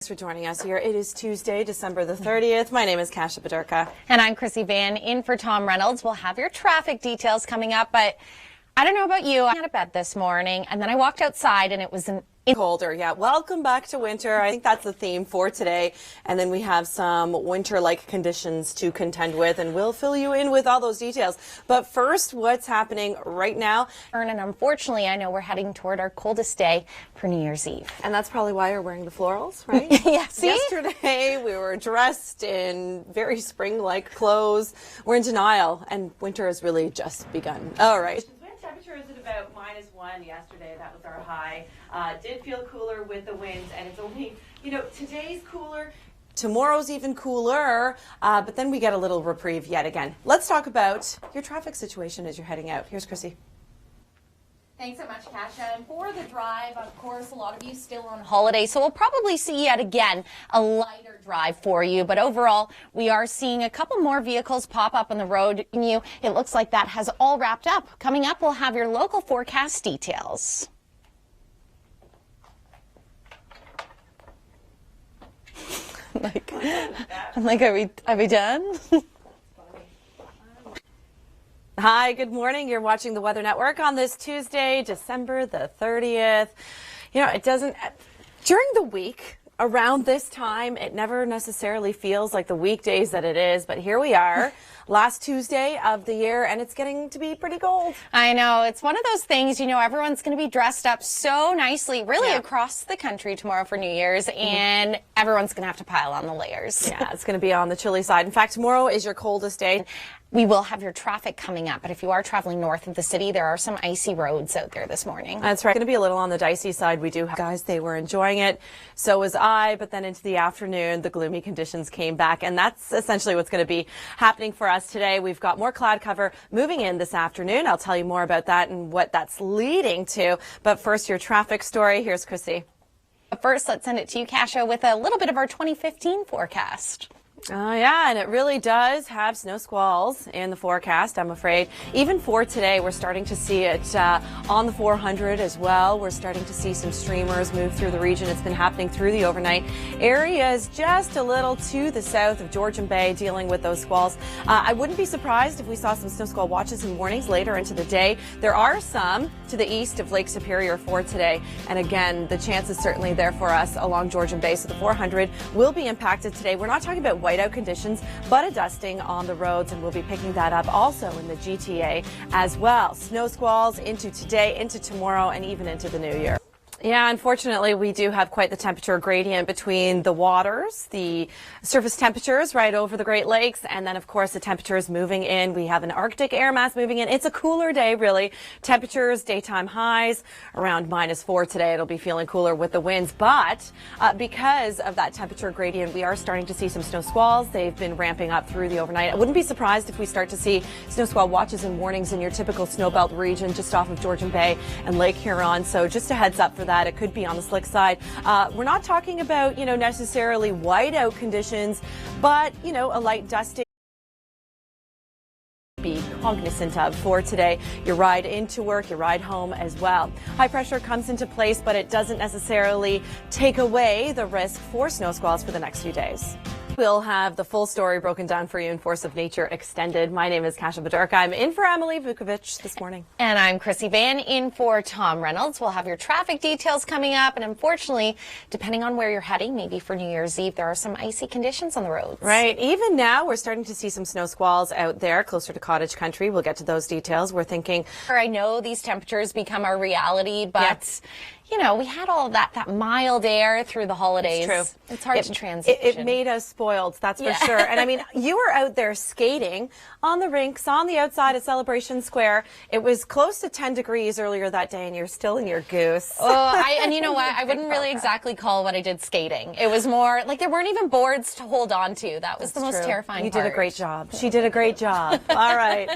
Thanks for joining us here. It is Tuesday, December the 30th. My name is Kasia Bodurka. And I'm Chrissy Van, in for Tom Reynolds. We'll have your traffic details coming up, but I don't know about you. I had a bed this morning, and then I walked outside, and it was colder. Yeah, welcome back to winter. I think that's the theme for today. And then we have some winter-like conditions to contend with, and we'll fill you in with all those details. But first, what's happening right now? And unfortunately, I know we're heading toward our coldest day for New Year's Eve. And that's probably why you're wearing the florals, right? Yeah, see? Yesterday, we were dressed in very spring-like clothes. We're in denial, and winter has really just begun. All right. Temperature is at about -1 yesterday. That was our high. Did feel cooler with the winds, and it's only, today's cooler. Tomorrow's even cooler, but then we get a little reprieve yet again. Let's talk about your traffic situation as you're heading out. Here's Chrissy. Thanks so much, Kasia. And for the drive, of course, a lot of you still on holiday, so we'll probably see yet again a lighter drive for you. But overall, we are seeing a couple more vehicles pop up on the road. It looks like that has all wrapped up. Coming up, we'll have your local forecast details. I'm like, are we done? Hi, good morning. You're watching the Weather Network on this Tuesday, December the 30th. It doesn't, during the week, around this time, it never necessarily feels like the weekdays that it is, but here we are, last Tuesday of the year, and it's getting to be pretty cold. I know. It's one of those things, everyone's going to be dressed up so nicely, really across the country tomorrow for New Year's, and everyone's going to have to pile on the layers. Yeah, it's going to be on the chilly side. In fact, tomorrow is your coldest day. We will have your traffic coming up, but if you are traveling north of the city, there are some icy roads out there this morning. That's right. It's going to be a little on the dicey side. We do have guys, they were enjoying it. So was I, but then into the afternoon, the gloomy conditions came back, and that's essentially what's going to be happening for us today. We've got more cloud cover moving in this afternoon. I'll tell you more about that and what that's leading to. But first, your traffic story. Here's Chrissy. First, let's send it to you, Kasia, with a little bit of our 2015 forecast. Oh, yeah, and it really does have snow squalls in the forecast, I'm afraid. Even for today, we're starting to see it on the 400 as well. We're starting to see some streamers move through the region. It's been happening through the overnight. Areas just a little to the south of Georgian Bay dealing with those squalls. I wouldn't be surprised if we saw some snow squall watches and warnings later into the day. There are some to the east of Lake Superior for today. And again, the chance is certainly there for us along Georgian Bay. So the 400 will be impacted today. We're not talking about whiteout conditions, but a dusting on the roads, and we'll be picking that up also in the GTA as well. Snow squalls into today, into tomorrow, and even into the new year. Yeah, unfortunately, we do have quite the temperature gradient between the waters, the surface temperatures right over the Great Lakes, and then, of course, the temperatures moving in. We have an Arctic air mass moving in. It's a cooler day, really. Temperatures, daytime highs around -4 today. It'll be feeling cooler with the winds, but because of that temperature gradient, we are starting to see some snow squalls. They've been ramping up through the overnight. I wouldn't be surprised if we start to see snow squall watches and warnings in your typical snowbelt region just off of Georgian Bay and Lake Huron. So just a heads up for that. It could be on the slick side. We're not talking about, necessarily whiteout conditions, but, a light dusting. Be cognizant of for today, your ride into work, your ride home as well. High pressure comes into place, but it doesn't necessarily take away the risk for snow squalls for the next few days. We'll have the full story broken down for you in Force of Nature Extended. My name is Kasia Bodurka. I'm in for Emily Vukovic this morning. And I'm Chrissy Van, in for Tom Reynolds. We'll have your traffic details coming up. And unfortunately, depending on where you're heading, maybe for New Year's Eve, there are some icy conditions on the roads. Right. Even now, we're starting to see some snow squalls out there closer to cottage country. We'll get to those details. We're thinking, I know these temperatures become our reality, but we had all of that mild air through the holidays. It's true. It's hard to transition. It made us spoiled, that's for sure. And I mean, you were out there skating on the rinks, on the outside of Celebration Square. It was close to 10 degrees earlier that day, and you're still in your goose. And you know what? I wouldn't really exactly call what I did skating. It was more like there weren't even boards to hold on to. That was the most terrifying part. You did a great job. She did a great job. All right.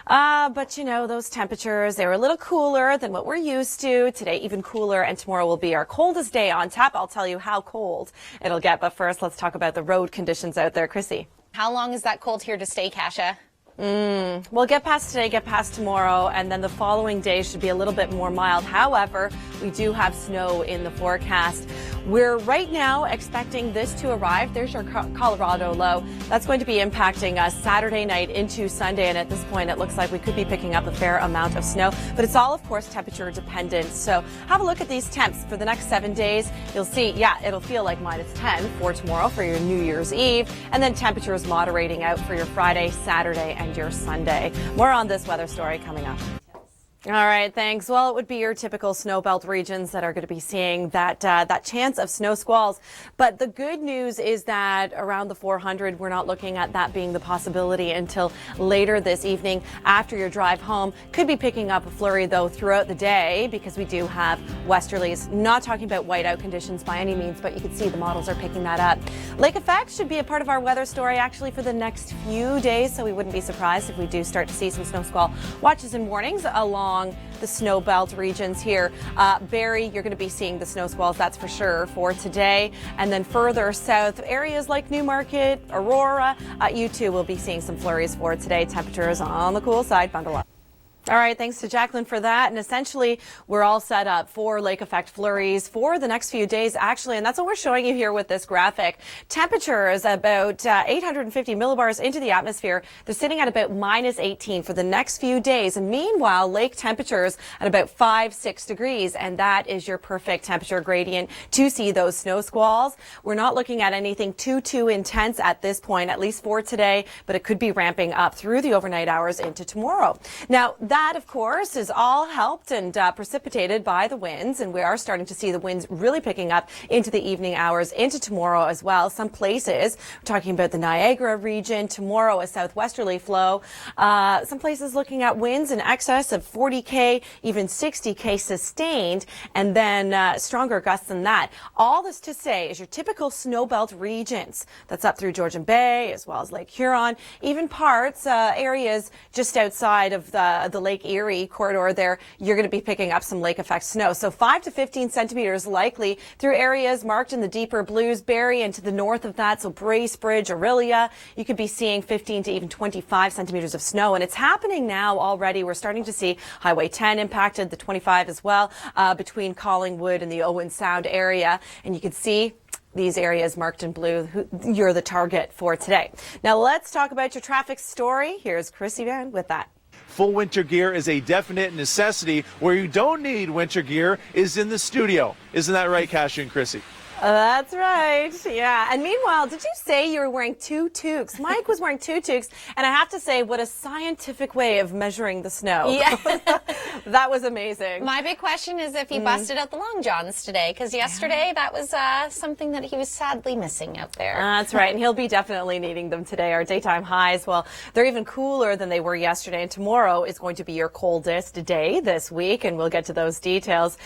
But those temperatures, they were a little cooler than what we're used to. Today, even cooler, and tomorrow will be our coldest day on tap. I'll tell you how cold it'll get. But first, let's talk about the road conditions out there. Chrissy. How long is that cold here to stay, Kasia? We'll get past today, get past tomorrow, and then the following day should be a little bit more mild. However, we do have snow in the forecast. We're right now expecting this to arrive. There's your Colorado low. That's going to be impacting us Saturday night into Sunday, and at this point it looks like we could be picking up a fair amount of snow, but it's all, of course, temperature dependent. So have a look at these temps for the next 7 days. You'll see, yeah, it'll feel like -10 for tomorrow for your New Year's Eve, and then temperatures moderating out for your Friday, Saturday, and your Sunday. More on this weather story coming up. All right, thanks. Well, it would be your typical snow belt regions that are going to be seeing that chance of snow squalls. But the good news is that around the 400, we're not looking at that being the possibility until later this evening after your drive home. Could be picking up a flurry, though, throughout the day because we do have westerlies. Not talking about whiteout conditions by any means, but you can see the models are picking that up. Lake effects should be a part of our weather story actually for the next few days, so we wouldn't be surprised if we do start to see some snow squall watches and warnings along the snow belt regions here. Barrie, you're going to be seeing the snow squalls, that's for sure, for today. And then further south, areas like Newmarket, Aurora, you too will be seeing some flurries for today. Temperatures on the cool side. Bundle up. All right, thanks to Jacqueline for that. And essentially, we're all set up for lake effect flurries for the next few days, actually. And that's what we're showing you here with this graphic. Temperatures about 850 millibars into the atmosphere. They're sitting at about -18 for the next few days. And meanwhile, lake temperatures at about 5-6 degrees. And that is your perfect temperature gradient to see those snow squalls. We're not looking at anything too intense at this point, at least for today, but it could be ramping up through the overnight hours into tomorrow. Now, that, of course, is all helped and precipitated by the winds, and we are starting to see the winds really picking up into the evening hours into tomorrow as well. Some places, we're talking about the Niagara region, tomorrow a southwesterly flow. Some places looking at winds in excess of 40K, even 60K sustained, and then stronger gusts than that. All this to say is your typical snowbelt regions. That's up through Georgian Bay as well as Lake Huron, even parts, areas just outside of the Lake Erie corridor there, you're going to be picking up some lake effect snow. So 5 to 15 centimeters likely through areas marked in the deeper blues, Barrie and to the north of that. So Bracebridge, Orillia, you could be seeing 15 to even 25 centimeters of snow. And it's happening now already. We're starting to see Highway 10 impacted, the 25 as well, between Collingwood and the Owen Sound area. And you can see these areas marked in blue, you're the target for today. Now let's talk about your traffic story. Here's Chrissy Van with that. Full winter gear is a definite necessity. Where you don't need winter gear is in the studio. Isn't that right, Kasia and Chrissy? That's right. Yeah. And meanwhile, did you say you were wearing 2 toques? Mike was wearing 2 toques. And I have to say, what a scientific way of measuring the snow. Yeah. That was amazing. My big question is if he busted out the long johns today, because yesterday that was something that he was sadly missing out there. That's right. And he'll be definitely needing them today. Our daytime highs, well, they're even cooler than they were yesterday. And tomorrow is going to be your coldest day this week. And we'll get to those details.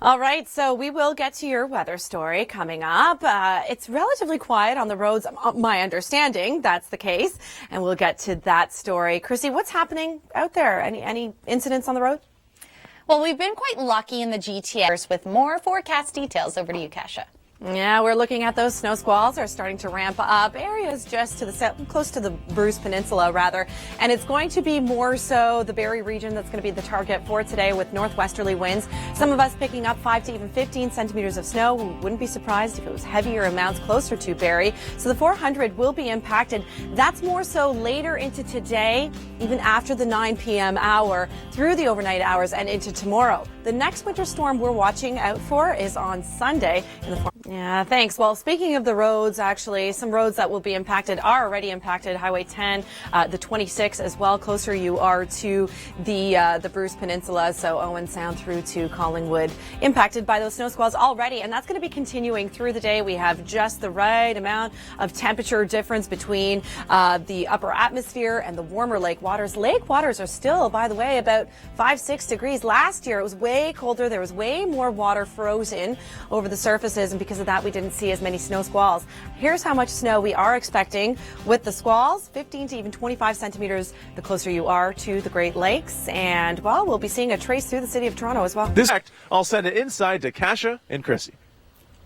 All right, so we will get to your weather story coming up. It's relatively quiet on the roads, my understanding, that's the case, and we'll get to that story. Chrissy, what's happening out there? Any incidents on the road? Well, we've been quite lucky in the GTA. With more forecast details, over to you, Kasia. Yeah, we're looking at those snow squalls are starting to ramp up. Areas just to the south, close to the Bruce Peninsula, rather. And it's going to be more so the Barrie region that's going to be the target for today with northwesterly winds. Some of us picking up 5 to even 15 centimeters of snow. We wouldn't be surprised if it was heavier amounts closer to Barrie. So the 400 will be impacted. That's more so later into today, even after the 9 p.m. hour, through the overnight hours and into tomorrow. The next winter storm we're watching out for is on Sunday in the Yeah, thanks. Well, speaking of the roads, actually, some roads that will be impacted are already impacted. Highway 10, the 26 as well. Closer you are to the Bruce Peninsula, so Owen Sound through to Collingwood, impacted by those snow squalls already, and that's going to be continuing through the day. We have just the right amount of temperature difference between the upper atmosphere and the warmer lake waters. Lake waters are still, by the way, about 5-6 degrees. Last year, it was way colder. There was way more water frozen over the surfaces, and because of that, we didn't see as many snow squalls. Here's how much snow we are expecting with the squalls, 15 to even 25 centimeters the closer you are to the Great Lakes. And, well, we'll be seeing a trace through the city of Toronto as well. This fact, I'll send it inside to Kasia and Chrissy.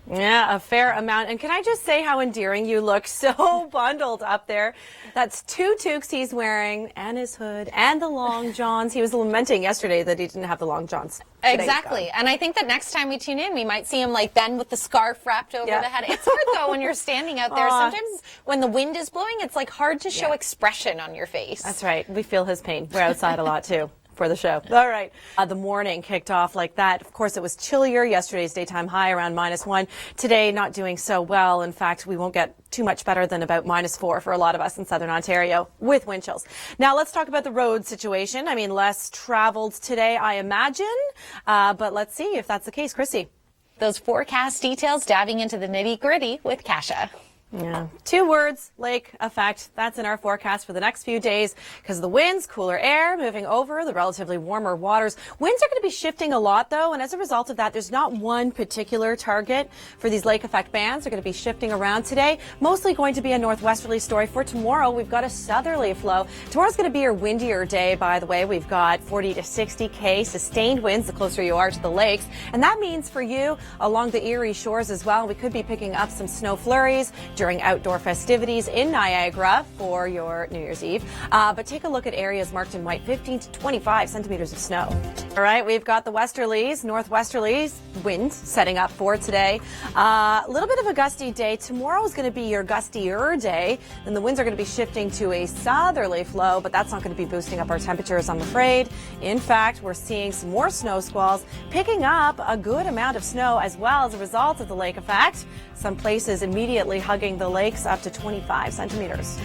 Yeah, a fair amount. And can I just say how endearing you look, so bundled up there. That's 2 toques he's wearing, and his hood, and the long johns. He was lamenting yesterday that he didn't have the long johns. Exactly. And I think that next time we tune in, we might see him like Ben with the scarf wrapped over the head. It's hard though when you're standing out there. Sometimes when the wind is blowing, it's like hard to show expression on your face. That's right. We feel his pain. We're outside a lot too for the show. All right. The morning kicked off like that. Of course, it was chillier. Yesterday's daytime high around -1. Today, not doing so well. In fact, we won't get too much better than about -4 for a lot of us in southern Ontario with wind chills. Now, let's talk about the road situation. I mean, less traveled today, I imagine. But let's see if that's the case. Chrissy. Those forecast details, diving into the nitty-gritty with Kasia. Yeah. 2 words, lake effect. That's in our forecast for the next few days because of the winds, cooler air moving over the relatively warmer waters. Winds are going to be shifting a lot, though, and as a result of that, there's not one particular target for these lake effect bands. They're going to be shifting around today. Mostly going to be a northwesterly story. For tomorrow, we've got a southerly flow. Tomorrow's going to be your windier day, by the way. We've got 40 to 60K sustained winds the closer you are to the lakes. And that means for you along the Erie shores as well, we could be picking up some snow flurries during outdoor festivities in Niagara for your New Year's Eve. But take a look at areas marked in white, 15 to 25 centimeters of snow. All right, we've got the westerlies, northwesterlies, wind setting up for today. A little bit of a gusty day. Tomorrow is going to be your gustier day. Then the winds are going to be shifting to a southerly flow, but that's not going to be boosting up our temperatures, I'm afraid. In fact, we're seeing some more snow squalls, picking up a good amount of snow as well as a result of the lake effect. Some places immediately hugging the lakes up to 25 centimeters.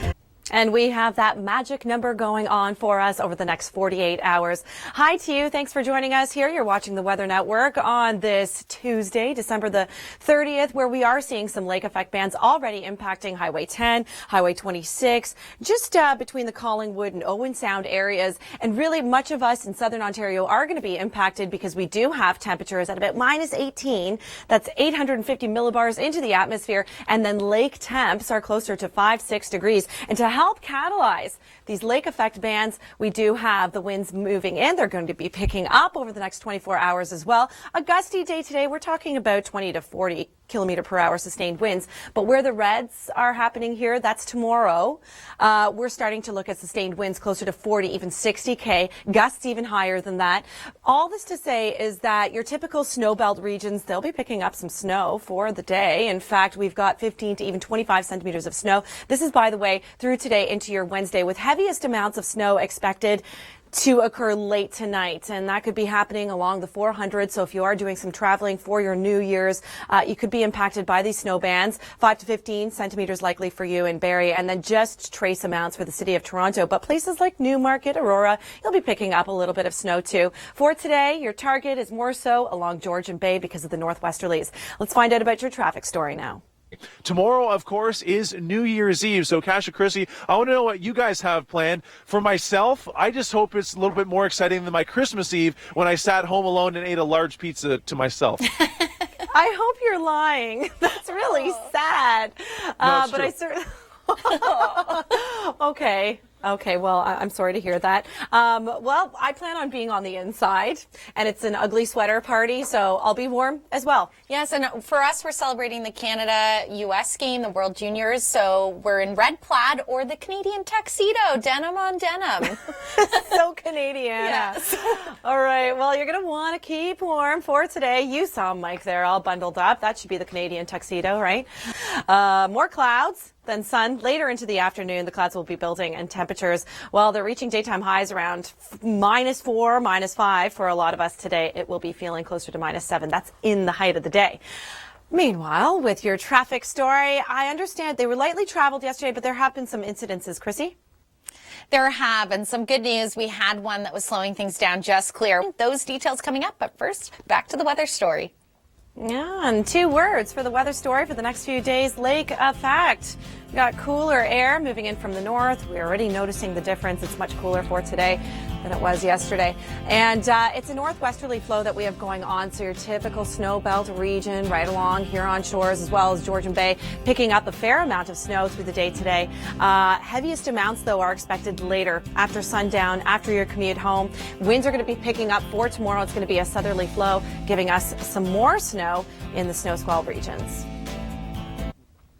And we have that magic number going on for us over the next 48 hours. Hi to you. Thanks for joining us here. You're watching the Weather Network on this Tuesday, December the 30th, where we are seeing some lake effect bands already impacting Highway 10, Highway 26, just between the Collingwood and Owen Sound areas. And really much of us in southern Ontario are going to be impacted because we do have temperatures at about -18. That's 850 millibars into the atmosphere. And then lake temps are closer to 5-6 degrees. And to help catalyze these lake effect bands, we do have the winds moving in. They're going to be picking up over the next 24 hours as well. A gusty day today. We're talking about 20 to 40 kilometer per hour sustained winds. But where the reds are happening here, that's tomorrow. We're starting to look at sustained winds closer to 40, even 60K, gusts even higher than that. All this to say is that your typical snow belt regions, they'll be picking up some snow for the day. In fact, we've got 15 to even 25 centimeters of snow. This is, by the way, through today into your Wednesday, with heaviest amounts of snow expected to occur late tonight, and that could be happening along the 400. So if you are doing some traveling for your New Year's, you could be impacted by these snow bands. 5 to 15 centimeters likely for you in Barrie, and then just trace amounts for the city of Toronto. But places like Newmarket, Aurora, you'll be picking up a little bit of snow too. For today, your target is more so along Georgian Bay because of the northwesterlies. Let's find out about your traffic story now. Tomorrow, of course, is New Year's Eve. So, Kasia, Chrissy, I want to know what you guys have planned. For myself, I just hope it's a little bit more exciting than my Christmas Eve when I sat home alone and ate a large pizza to myself. I hope you're lying. That's really sad. No, but I certainly... Okay, well, I'm sorry to hear that. Well, I plan on being on the inside, and it's an ugly sweater party, so I'll be warm as well. Yes, and for us, we're celebrating the Canada-U.S. game, the World Juniors, so we're in red plaid or the Canadian tuxedo, denim on denim. So Canadian. Yes. All right, well, you're going to want to keep warm for today. You saw Mike there all bundled up. That should be the Canadian tuxedo, right? More clouds. Then sun later into the afternoon. The clouds will be building and temperatures, well, they're reaching daytime highs around -4, -5 for a lot of us today. It will be feeling closer to -7. That's in the height of the day. Meanwhile, with your traffic story, I understand they were lightly traveled yesterday, but there have been some incidences. Chrissy? There have, and some good news. We had one that was slowing things down just clear. Those details coming up, but first, back to the weather story. Yeah, and 2 words for the weather story for the next few days, lake effect. We got cooler air moving in from the north. We're already noticing the difference. It's much cooler for today. than it was yesterday. And it's a northwesterly flow that we have going on, so your typical snow belt region right along Huron shores as well as Georgian Bay, picking up a fair amount of snow through the day today. Heaviest amounts, though, are expected later, after sundown, after your commute home. Winds are going to be picking up for tomorrow. It's going to be a southerly flow, giving us some more snow in the snow squall regions.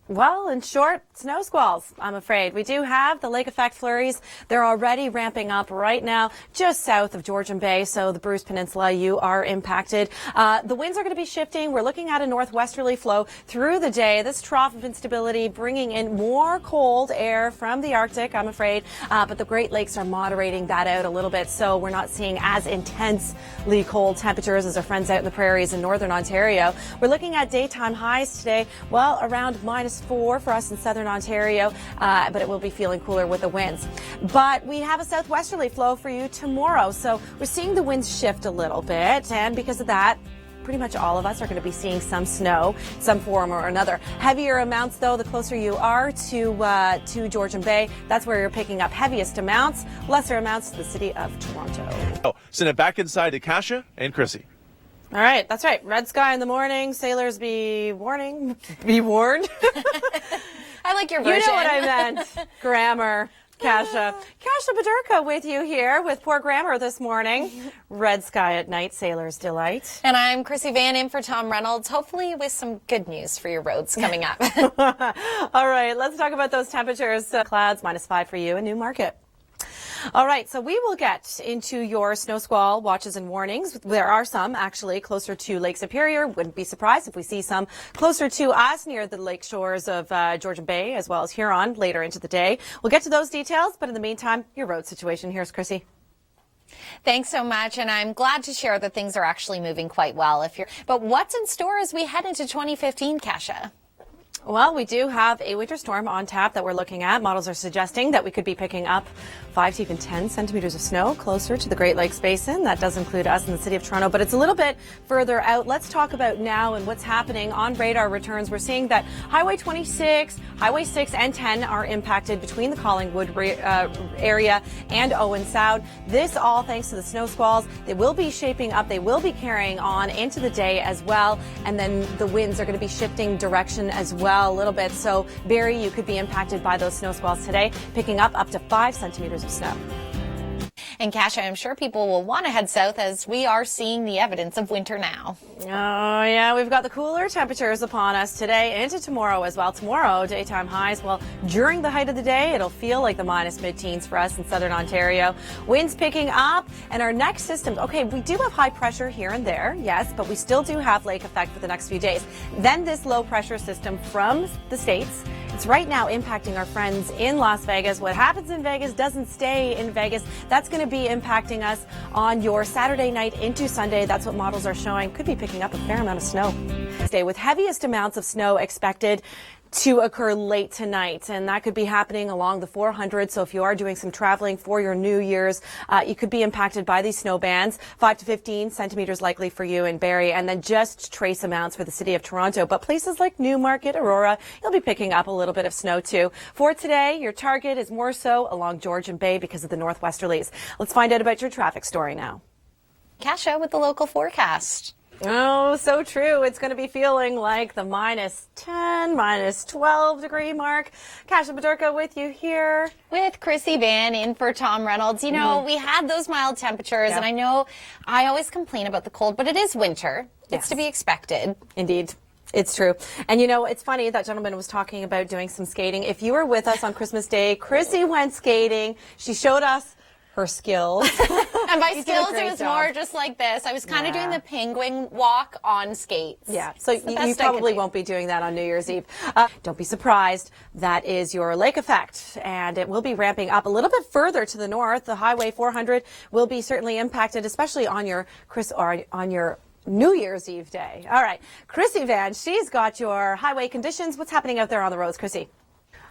Well, in short, snow squalls, I'm afraid. We do have the lake effect flurries. They're already ramping up right now just south of Georgian Bay, so the Bruce Peninsula, you are impacted. The winds are going to be shifting. We're looking at a northwesterly flow through the day. This trough of instability bringing in more cold air from the Arctic, I'm afraid, but the Great Lakes are moderating that out a little bit, so we're not seeing as intensely cold temperatures as our friends out in the prairies in northern Ontario. We're looking at daytime highs today, well, around -4 for us in southern Ontario, but it will be feeling cooler with the winds. But we have a southwesterly flow for you tomorrow, so we're seeing the winds shift a little bit, and because of that, pretty much all of us are going to be seeing some snow, some form or another. Heavier amounts, though, the closer you are to Georgian Bay. That's where you're picking up heaviest amounts, lesser amounts to the city of Toronto. Send it back inside to Kasia and Chrissy. All right, that's right. Red sky in the morning. Sailors be warned. I like your version. You know what I meant. Grammar. Kasia Bodurka with you here with poor grammar this morning. Red sky at night, sailor's delight. And I'm Chrissy Van in for Tom Reynolds, hopefully with some good news for your roads coming up. All right, let's talk about those temperatures. Clouds, -5 for you in Newmarket. All right, so we will get into your snow squall watches and warnings. There are some actually closer to Lake Superior. Wouldn't be surprised if we see some closer to us near the lake shores of Georgian Bay as well as Huron later into the day. We'll get to those details, but in the meantime, your road situation. Here's Chrissy. Thanks so much, and I'm glad to share that things are actually moving quite well. But what's in store as we head into 2015, Kasia? Well, we do have a winter storm on tap that we're looking at. Models are suggesting that we could be picking up 5 to even 10 centimeters of snow closer to the Great Lakes Basin. That does include us in the city of Toronto, but it's a little bit further out. Let's talk about now and what's happening on radar returns. We're seeing that Highway 26, Highway 6 and 10 are impacted between the Collingwood area and Owen Sound. This all thanks to the snow squalls. They will be shaping up. They will be carrying on into the day as well. And then the winds are going to be shifting direction as well a little bit. So Barrie, you could be impacted by those snow squalls today, picking up to 5 centimeters of snow. And Kasia, I'm sure people will want to head south as we are seeing the evidence of winter now. Oh, yeah, we've got the cooler temperatures upon us today into tomorrow as well. Tomorrow, daytime highs, well, during the height of the day, it'll feel like the -mid-teens for us in southern Ontario. Winds picking up, and our next systems, okay, we do have high pressure here and there, yes, but we still do have lake effect for the next few days. Then this low pressure system from the States, it's right now impacting our friends in Las Vegas. What happens in Vegas doesn't stay in Vegas. That's going to be impacting us on your Saturday night into Sunday. That's what models are showing. Could be picking up a fair amount of snow. Stay with heaviest amounts of snow expected to occur late tonight, and that could be happening along the 400. So if you are doing some traveling for your New Year's, you could be impacted by these snow bands. 5 to 15 centimeters likely for you in Barrie, and then just trace amounts for the city of Toronto. But places like Newmarket, Aurora, you'll be picking up a little bit of snow too. For today, your target is more so along Georgian Bay because of the northwesterlies. Let's find out about your traffic story now. Kasia with the local forecast. Oh, so true. It's going to be feeling like the -10, -12 degree mark. Kasia Bodurka with you here. With Chrissy Van in for Tom Reynolds. You know, we had those mild temperatures, and I know I always complain about the cold, but it is winter. It's to be expected. Indeed. It's true. And you know, it's funny, that gentleman was talking about doing some skating. If you were with us on Christmas Day, Chrissy went skating. She showed us her skills. And by skills, it was more just like this. I was kind of doing the penguin walk on skates. Yeah, so you probably won't be doing that on New Year's Eve. Don't be surprised. That is your lake effect, and it will be ramping up a little bit further to the north. The Highway 400 will be certainly impacted, especially on your New Year's Eve day. All right, Chrissy Van, she's got your highway conditions. What's happening out there on the roads, Chrissy?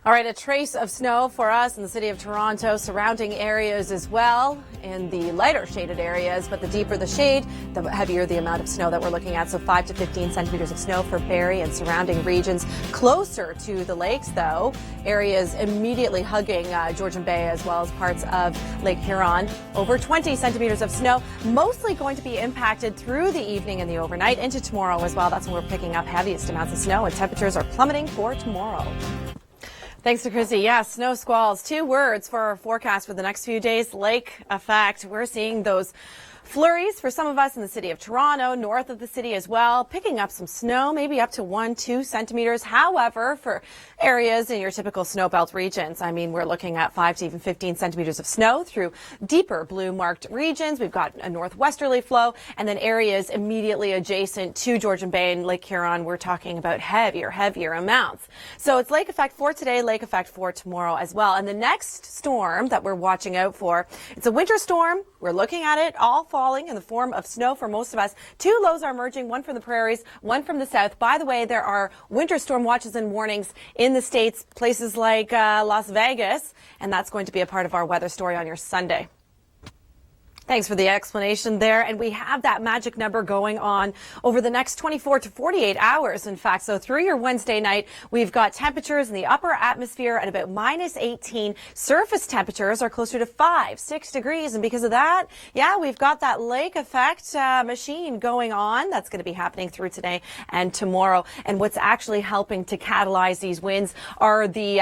All right, a trace of snow for us in the city of Toronto, surrounding areas as well, in the lighter shaded areas, but the deeper the shade, the heavier the amount of snow that we're looking at. So 5 to 15 centimeters of snow for Barrie and surrounding regions. Closer to the lakes, though, areas immediately hugging Georgian Bay as well as parts of Lake Huron. Over 20 centimeters of snow, mostly going to be impacted through the evening and the overnight into tomorrow as well. That's when we're picking up heaviest amounts of snow, and temperatures are plummeting for tomorrow. Thanks to Chrissy. Yes, snow squalls. 2 words for our forecast for the next few days. Lake effect. We're seeing those flurries for some of us in the city of Toronto, north of the city as well, picking up some snow, maybe up to 1-2 centimeters. However, for areas in your typical snow belt regions, I mean, we're looking at 5 to even 15 centimeters of snow through deeper blue marked regions. We've got a northwesterly flow, and then areas immediately adjacent to Georgian Bay and Lake Huron, we're talking about heavier amounts. So it's lake effect for today, lake effect for tomorrow as well. And the next storm that we're watching out for, it's a winter storm. We're looking at it all falling in the form of snow for most of us. 2 lows are emerging, one from the prairies, one from the south. By the way, there are winter storm watches and warnings in the States, places like Las Vegas, and that's going to be a part of our weather story on your Sunday. Thanks for the explanation there. And we have that magic number going on over the next 24 to 48 hours, in fact. So through your Wednesday night, we've got temperatures in the upper atmosphere at about -18. Surface temperatures are closer to 5-6 degrees. And because of that, yeah, we've got that lake effect machine going on. That's going to be happening through today and tomorrow. And what's actually helping to catalyze these winds are the,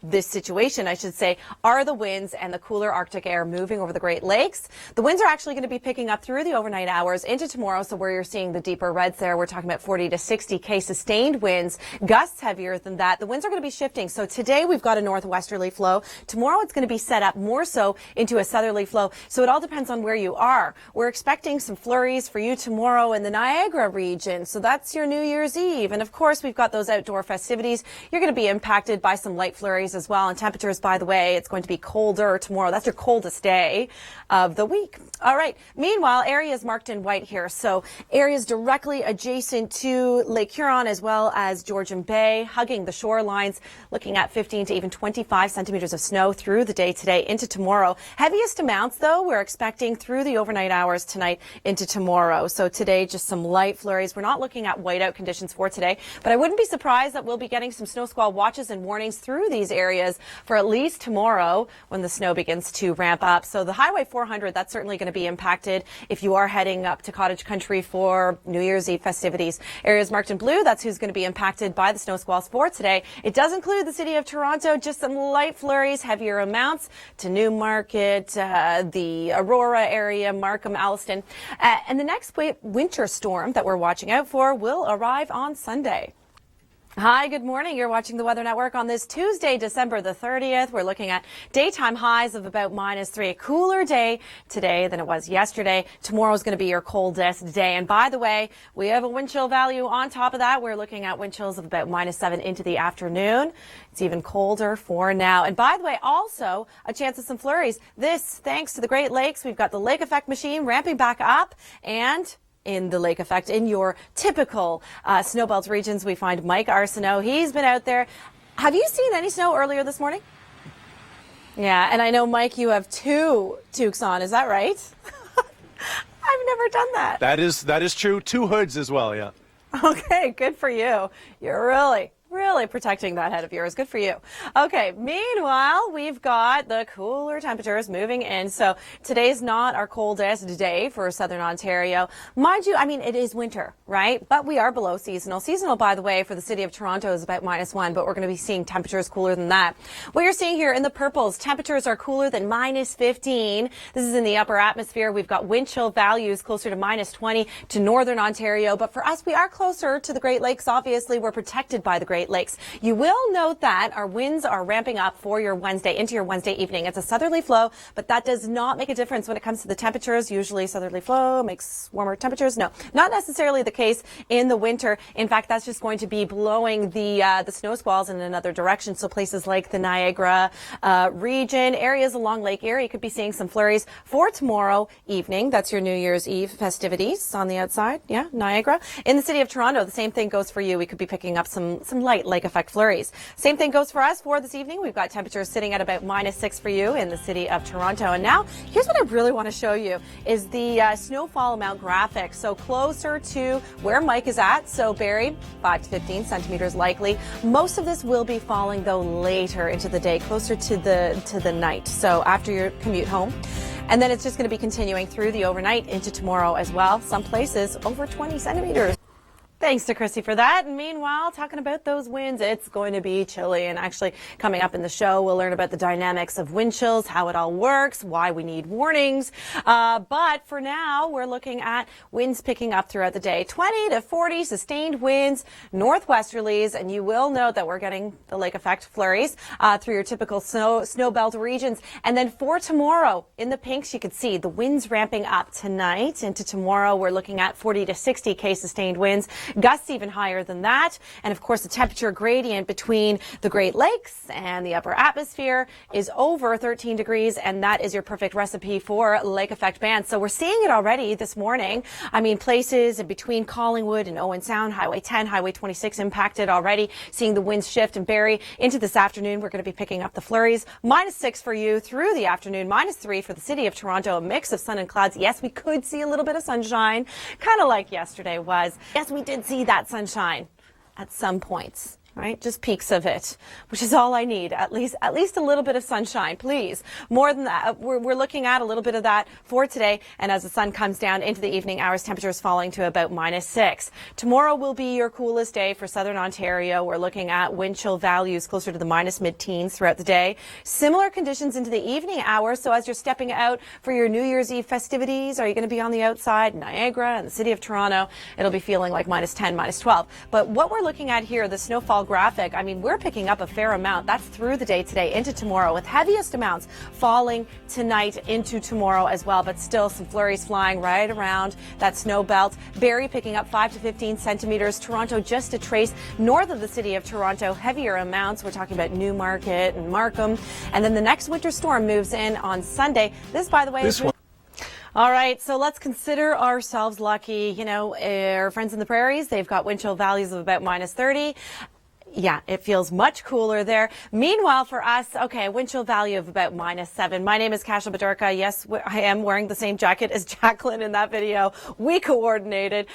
this situation, I should say, are the winds and the cooler Arctic air moving over the Great Lakes. The winds are actually going to be picking up through the overnight hours into tomorrow. So where you're seeing the deeper reds there, we're talking about 40 to 60 sustained winds, gusts heavier than that. The winds are going to be shifting. So today we've got a northwesterly flow. Tomorrow it's going to be set up more so into a southerly flow. So it all depends on where you are. We're expecting some flurries for you tomorrow in the Niagara region. So that's your New Year's Eve. And of course, we've got those outdoor festivities. You're going to be impacted by some light flurries as well. And temperatures, by the way, it's going to be colder tomorrow. That's your coldest day of the week. All right. Meanwhile, areas marked in white here. So areas directly adjacent to Lake Huron as well as Georgian Bay, hugging the shorelines, looking at 15 to even 25 centimeters of snow through the day today into tomorrow. Heaviest amounts, though, we're expecting through the overnight hours tonight into tomorrow. So today, just some light flurries. We're not looking at whiteout conditions for today, but I wouldn't be surprised that we'll be getting some snow squall watches and warnings through these areas for at least tomorrow when the snow begins to ramp up. So the Highway 400, that's certainly going to be impacted if you are heading up to Cottage Country for New Year's Eve festivities. Areas marked in blue, that's who's going to be impacted by the snow squalls for today. It does include the city of Toronto, just some light flurries, heavier amounts to Newmarket, the Aurora area, Markham, Alliston. And the next winter storm that we're watching out for will arrive on Sunday. Hi, good morning. You're watching the Weather Network on this Tuesday, December the 30th. We're looking at daytime highs of about -3. A cooler day today than it was yesterday. Tomorrow's going to be your coldest day. And by the way, we have a wind chill value on top of that. We're looking at wind chills of about -7 into the afternoon. It's even colder for now. And by the way, also a chance of some flurries. This thanks to the Great Lakes. We've got the lake effect machine ramping back up, and in the lake effect in your typical snowbelt regions, we find Mike Arsenault. He's been out there. Have you seen any snow earlier this morning? Yeah, and I know, Mike, you have 2 toques on. Is that right? I've never done that. That is true. 2 hoods as well, yeah. Okay, good for you. You're really protecting that head of yours. Good for you. Okay, meanwhile, we've got the cooler temperatures moving in. So today's not our coldest day for southern Ontario. Mind you, I mean, it is winter, right? But we are below seasonal. Seasonal, by the way, for the city of Toronto is about -1, but we're going to be seeing temperatures cooler than that. What you're seeing here in the purples, temperatures are cooler than -15. This is in the upper atmosphere. We've got wind chill values closer to -20 to northern Ontario. But for us, we are closer to the Great Lakes. Obviously, we're protected by the Great Lakes. You will note that our winds are ramping up for your Wednesday into your Wednesday evening. It's a southerly flow, but that does not make a difference when it comes to the temperatures. Usually southerly flow makes warmer temperatures. No, not necessarily the case in the winter. In fact, that's just going to be blowing the snow squalls in another direction. So places like the Niagara region, areas along Lake Erie, could be seeing some flurries for tomorrow evening. That's your New Year's Eve festivities on the outside. Yeah, Niagara. In the city of Toronto, the same thing goes for you. We could be picking up some light light lake effect flurries. Same thing goes for us for this evening. We've got temperatures sitting at about -6 for you in the city of Toronto. And now here's what I really want to show you is the snowfall amount graphic. So closer to where Mike is at. So Barrie, 5 to 15 centimeters likely. Most of this will be falling though later into the day, closer to the night. So after your commute home. And then it's just going to be continuing through the overnight into tomorrow as well. Some places over 20 centimeters. Thanks to Chrissy for that. And meanwhile, talking about those winds, it's going to be chilly. And actually, coming up in the show, we'll learn about the dynamics of wind chills, how it all works, why we need warnings. But for now, we're looking at winds picking up throughout the day. 20 to 40 sustained winds, northwesterlies, and you will note that we're getting the lake effect flurries through your typical snow belt regions. And then for tomorrow, in the pinks, you can see the winds ramping up tonight. Into tomorrow, we're looking at 40 to 60K sustained winds. Gusts even higher than that. And of course, the temperature gradient between the Great Lakes and the upper atmosphere is over 13 degrees. And that is your perfect recipe for lake effect bands. So we're seeing it already this morning. I mean, places in between Collingwood and Owen Sound, Highway 10, Highway 26 impacted already. Seeing the winds shift and Barrie into this afternoon. We're going to be picking up the flurries. -6 for you through the afternoon. -3 for the city of Toronto. A mix of sun and clouds. Yes, we could see a little bit of sunshine, kind of like yesterday was. Yes, we did see that sunshine at some points, right? Just peaks of it, which is all I need. At least a little bit of sunshine, please. More than that, we're looking at a little bit of that for today. And as the sun comes down into the evening hours, temperatures falling to about -6. Tomorrow will be your coolest day for southern Ontario. We're looking at wind chill values closer to the mid-teens throughout the day. Similar conditions into the evening hours. So as you're stepping out for your New Year's Eve festivities, are you going to be on the outside, Niagara and the city of Toronto? It'll be feeling like -10, -12. But what we're looking at here, the snowfall graphic, I mean, we're picking up a fair amount. That's through the day today into tomorrow, with heaviest amounts falling tonight into tomorrow as well. But still some flurries flying right around that snow belt. Barrie picking up 5 to 15 centimeters. Toronto just a trace north of the city of Toronto. Heavier amounts. We're talking about Newmarket and Markham. And then the next winter storm moves in on Sunday. This, by the way, is all right, so let's consider ourselves lucky. You know, our friends in the prairies, they've got wind chill values of about -30. Yeah, it feels much cooler there. Meanwhile, for us, okay, wind chill value of about -7. My name is Kasia Bodurka. Yes, I am wearing the same jacket as Jacqueline in that video. We coordinated.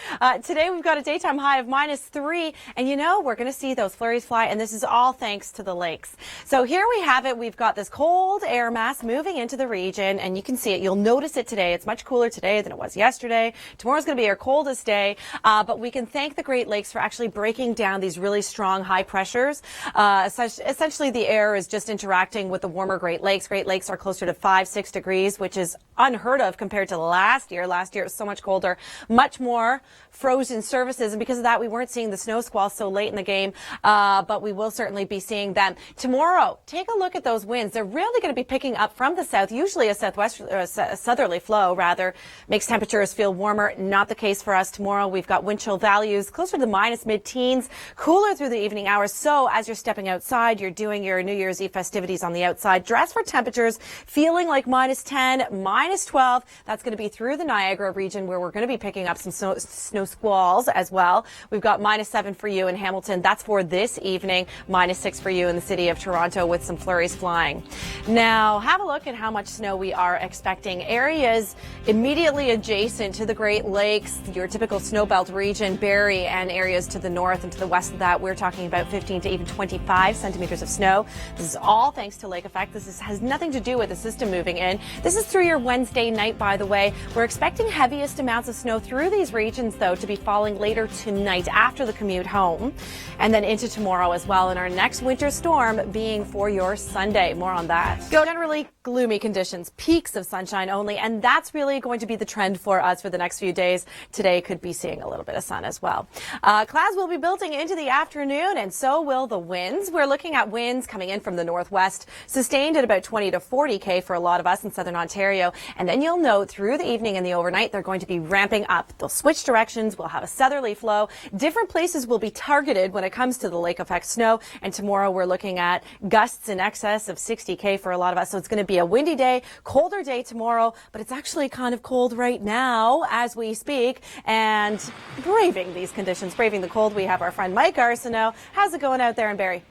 Today, we've got a daytime high of -3. And you know, we're going to see those flurries fly. And this is all thanks to the lakes. So here we have it. We've got this cold air mass moving into the region. And you can see it. You'll notice it today. It's much cooler today than it was yesterday. Tomorrow's going to be our coldest day. But we can thank the Great Lakes for actually breaking down these really strong high pressures. Essentially, the air is just interacting with the warmer Great Lakes. Great Lakes are closer to 5-6 degrees, which is unheard of compared to last year. Last year it was so much colder, much more frozen surfaces, and because of that, we weren't seeing the snow squalls so late in the game, but we will certainly be seeing them tomorrow. Take a look at those winds. They're really going to be picking up from the south. Usually a southerly flow, rather, makes temperatures feel warmer. Not the case for us tomorrow. We've got wind chill values closer to the mid-teens, cooler through the evening hours. So as you're stepping outside, you're doing your New Year's Eve festivities on the outside, dress for temperatures feeling like -10, -12. That's going to be through the Niagara region, where we're going to be picking up some snow squalls as well. We've got -7 for you in Hamilton. That's for this evening. -6 for you in the city of Toronto, with some flurries flying. Now, have a look at how much snow we are expecting. Areas immediately adjacent to the Great Lakes, your typical snowbelt region, Barrie, and areas to the north and to the west of that, we're talking about 15 to even 25 centimeters of snow. This is all thanks to lake effect. Has nothing to do with the system moving in. This is through your Wednesday night, by the way. We're expecting heaviest amounts of snow through these regions, though, to be falling later tonight after the commute home, and then into tomorrow as well. And our next winter storm being for your Sunday. More on that. Generally gloomy conditions, peaks of sunshine only, and that's really going to be the trend for us for the next few days. Today could be seeing a little bit of sun as well. Clouds will be building into the afternoon, and so will the winds. We're looking at winds coming in from the northwest, sustained at about 20 to 40K for a lot of us in southern Ontario. And then you'll note through the evening and the overnight, they're going to be ramping up. They'll switch directions. We'll have a southerly flow. Different places will be targeted when it comes to the lake effect snow. And tomorrow we're looking at gusts in excess of 60K for a lot of us. So it's going to be a windy day, colder day tomorrow, but it's actually kind of cold right now as we speak. And braving these conditions, braving the cold, we have our friend Mike Arsenault. How's it going out there in Barrie?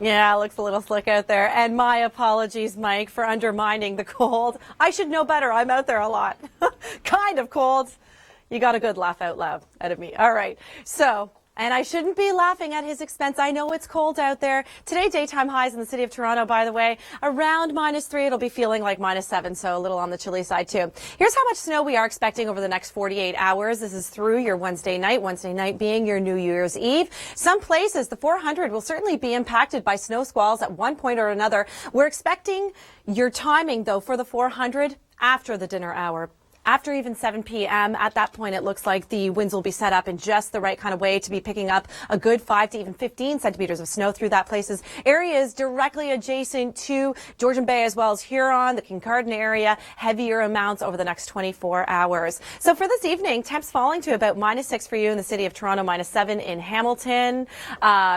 Yeah, it looks a little slick out there. And my apologies, Mike, for undermining the cold. I should know better. I'm out there a lot. Kind of cold. You got a good laugh out loud out of me. All right. So, and I shouldn't be laughing at his expense. I know it's cold out there. Today, daytime highs in the city of Toronto, by the way, around -3. It'll be feeling like -7, so a little on the chilly side, too. Here's how much snow we are expecting over the next 48 hours. This is through your Wednesday night being your New Year's Eve. Some places, the 400 will certainly be impacted by snow squalls at one point or another. We're expecting your timing, though, for the 400 after the dinner hour. After even 7 p.m., at that point, it looks like the winds will be set up in just the right kind of way to be picking up a good 5 to even 15 centimeters of snow through that places. Areas directly adjacent to Georgian Bay as well as Huron, the Kincardine area, heavier amounts over the next 24 hours. So for this evening, temps falling to about -6 for you in the city of Toronto, -7 in Hamilton,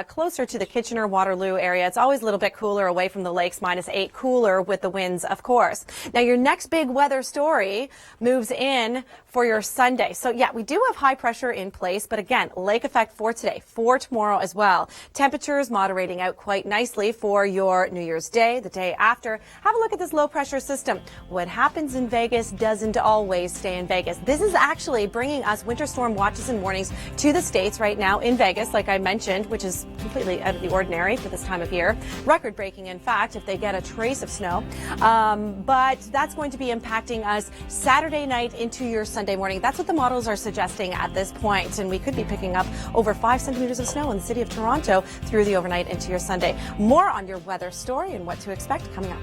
closer to the Kitchener-Waterloo area. It's always a little bit cooler away from the lakes, -8, cooler with the winds, of course. Now, your next big weather story moves in for your Sunday. So yeah, we do have high pressure in place, but again, lake effect for today, for tomorrow as well. Temperatures moderating out quite nicely for your New Year's Day, the day after. Have a look at this low pressure system. What happens in Vegas doesn't always stay in Vegas. This is actually bringing us winter storm watches and warnings to the States right now in Vegas, like I mentioned, which is completely out of the ordinary for this time of year. Record breaking, in fact, if they get a trace of snow. But that's going to be impacting us Saturday night into your Sunday morning. That's what the models are suggesting at this point. And we could be picking up over 5 centimeters of snow in the city of Toronto through the overnight into your Sunday. More on your weather story and what to expect coming up.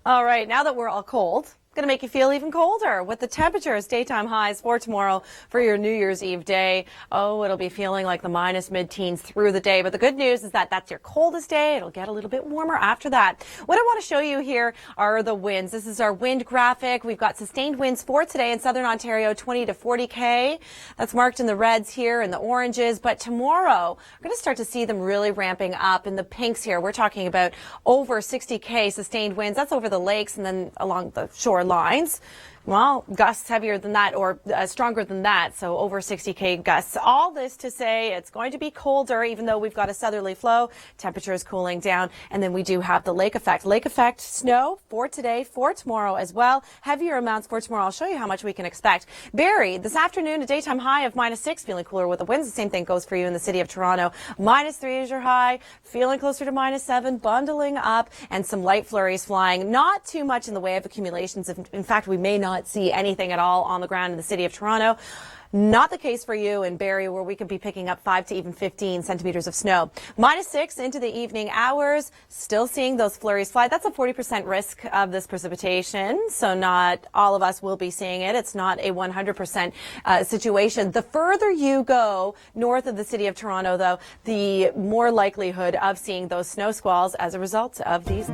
All right, now that we're all cold, going to make you feel even colder with the temperatures, daytime highs for tomorrow for your New Year's Eve day. Oh, it'll be feeling like the mid-teens through the day. But the good news is that that's your coldest day. It'll get a little bit warmer after that. What I want to show you here are the winds. This is our wind graphic. We've got sustained winds for today in southern Ontario, 20 to 40K. That's marked in the reds here and the oranges. But tomorrow, we're going to start to see them really ramping up in the pinks here. We're talking about over 60K sustained winds. That's over the lakes and then along the shore lines. Well, gusts heavier than that or stronger than that, so over 60K gusts. All this to say it's going to be colder, even though we've got a southerly flow. Temperature is cooling down, and then we do have the lake effect. Lake effect snow for today, for tomorrow as well. Heavier amounts for tomorrow. I'll show you how much we can expect. Barrie, this afternoon, a daytime high of -6, feeling cooler with the winds. The same thing goes for you in the city of Toronto. -3 is your high, feeling closer to -7, bundling up, and some light flurries flying. Not too much in the way of accumulations. In fact, we may not see anything at all on the ground in the city of Toronto. Not the case for you in Barrie, where we could be picking up 5 to even 15 centimeters of snow. -6 into the evening hours, still seeing those flurries fly. That's a 40% risk of this precipitation, so not all of us will be seeing it. It's not a 100% situation. The further you go north of the city of Toronto, though, the more likelihood of seeing those snow squalls as a result of these.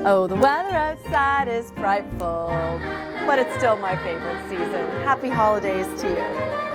Oh, the weather outside is frightful, but it's still my favorite season. Happy holidays to you.